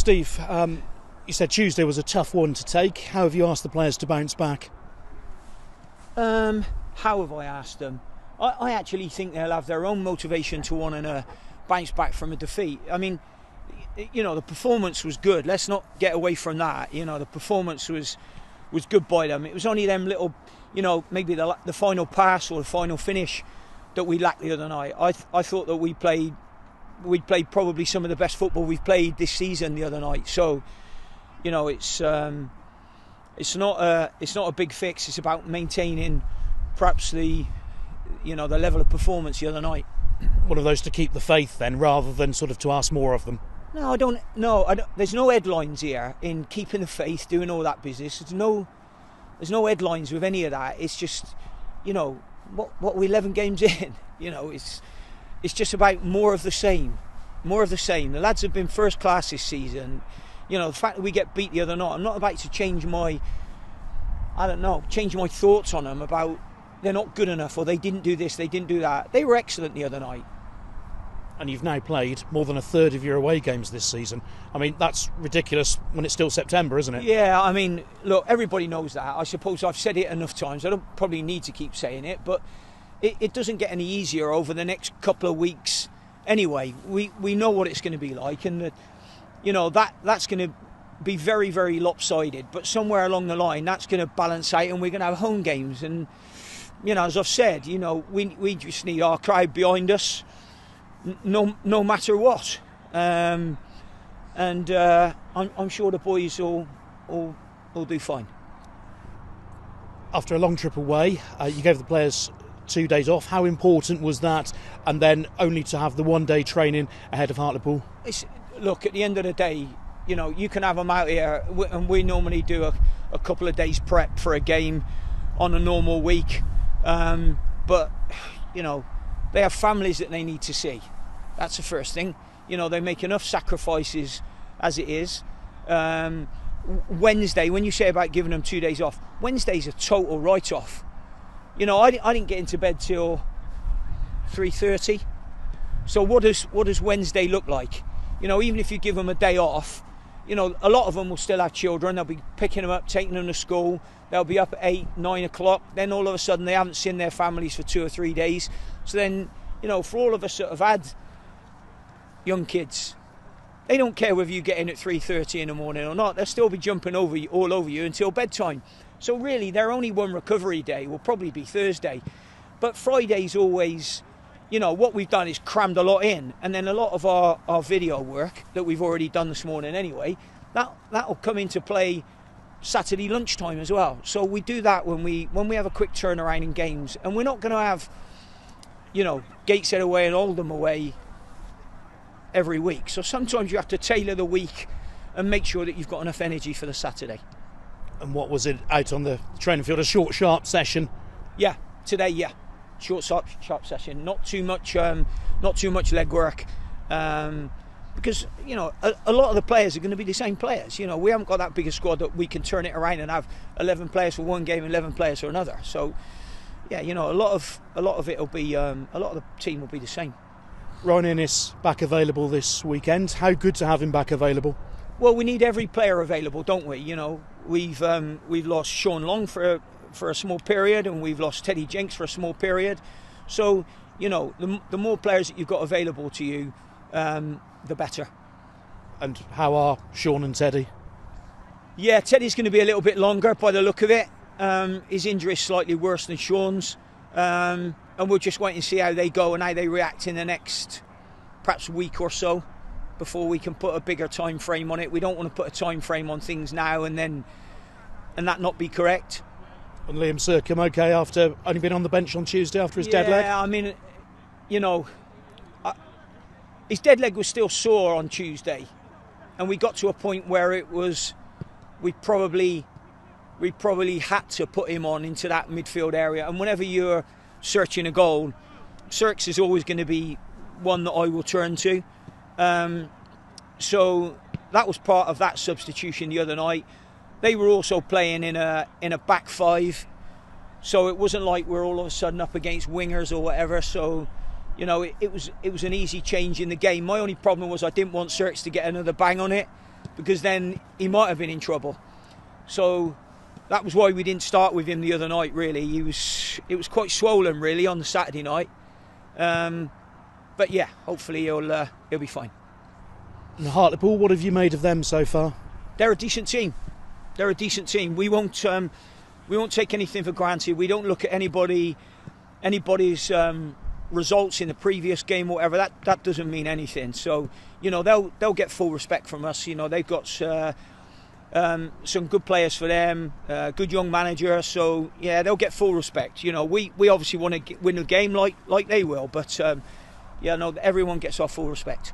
Steve, you said Tuesday was a tough one to take. How have you asked the players to bounce back? How have I asked them? I actually think they'll have their own motivation to want to bounce back from a defeat. I mean, the performance was good. Let's not get away from that. The performance was good by them. It was only them little, maybe the final pass or the final finish that we lacked the other night. I thought that we played probably some of the best football we've played this season the other night. So, it's not a big fix. It's about maintaining perhaps the level of performance the other night. One of those to keep the faith then, rather than sort of to ask more of them. No, I don't. No, there's no headlines here in keeping the faith, doing all that business. There's no headlines with any of that. It's just, what we're 11 games in. It's just about more of the same. More of the same. The lads have been first class this season. The fact that we get beat the other night, I'm not about to change my thoughts on them about they're not good enough or they didn't do this, they didn't do that. They were excellent the other night. And you've now played more than a third of your away games this season. I mean, that's ridiculous when it's still September, isn't it? Yeah, I mean, look, everybody knows that. I suppose I've said it enough times. I don't probably need to keep saying it, but it doesn't get any easier over the next couple of weeks anyway. We know what it's going to be like, and that's going to be very, very lopsided. But somewhere along the line, that's going to balance out, and we're going to have home games. And as I've said, we just need our crowd behind us, no matter what. I'm sure the boys will do fine. After a long trip away, you gave the players 2 days off. How important was that? And then only to have the 1 day training ahead of Hartlepool. Look, at the end of the day, you can have them out here, and we normally do a couple of days prep for a game on a normal week. But they have families that they need to see. That's the first thing. They make enough sacrifices as it is. Wednesday, when you say about giving them 2 days off, Wednesday's a total write-off. I didn't get into bed till 3:30. So what does Wednesday look like? Even if you give them a day off, a lot of them will still have children. They'll be picking them up, taking them to school. They'll be up at 8, 9 o'clock. Then all of a sudden they haven't seen their families for 2 or 3 days. So then, for all of us that have had young kids, they don't care whether you get in at 3:30 in the morning or not. They'll still be jumping all over you until bedtime. So really, their only one recovery day will probably be Thursday. But Friday's always, what we've done is crammed a lot in. And then a lot of our video work that we've already done this morning anyway, that'll come into play Saturday lunchtime as well. So we do that when we have a quick turnaround in games. And we're not going to have, Gateshead away and Oldham away every week. So sometimes you have to tailor the week and make sure that you've got enough energy for the Saturday. And what was it out on the training field? A short, sharp session? Yeah, today, yeah. Short, sharp session. Not too much leg work. Because, a lot of the players are going to be the same players. We haven't got that big a squad that we can turn it around and have 11 players for one game and 11 players for another. So, yeah, a lot of it will be, a lot of the team will be the same. Ryan Innes back available this weekend. How good to have him back available? Well, we need every player available, don't we? We've lost Sean Long for a small period, and we've lost Teddy Jenks for a small period. So, the more players that you've got available to you, the better. And how are Sean and Teddy? Yeah, Teddy's going to be a little bit longer by the look of it. His injury is slightly worse than Sean's. And we'll just wait and see how they go and how they react in the next perhaps week or so before we can put a bigger time frame on it. We don't want to put a time frame on things now and that not be correct. And Liam Sercombe okay after only being on the bench on Tuesday after his dead leg? Yeah, I mean, his dead leg was still sore on Tuesday, and we got to a point where it was we probably had to put him on into that midfield area. And whenever you're searching a goal, Serks is always going to be one that I will turn to. So that was part of that substitution the other night. They were also playing in a back five, so it wasn't like we're all of a sudden up against wingers or whatever. So, it was an easy change in the game. My only problem was I didn't want Serks to get another bang on it, because then he might have been in trouble. So that was why we didn't start with him the other night. Really, it was quite swollen really on the Saturday night. But yeah, hopefully he'll be fine. And Hartlepool, what have you made of them so far? They're a decent team. They're a decent team. We won't take anything for granted. We don't look at anybody's results in the previous game or whatever. That doesn't mean anything. So they'll get full respect from us. They've got some good players for them, good young manager. So yeah, they'll get full respect. We obviously want to win the game like they will, but everyone gets our full respect.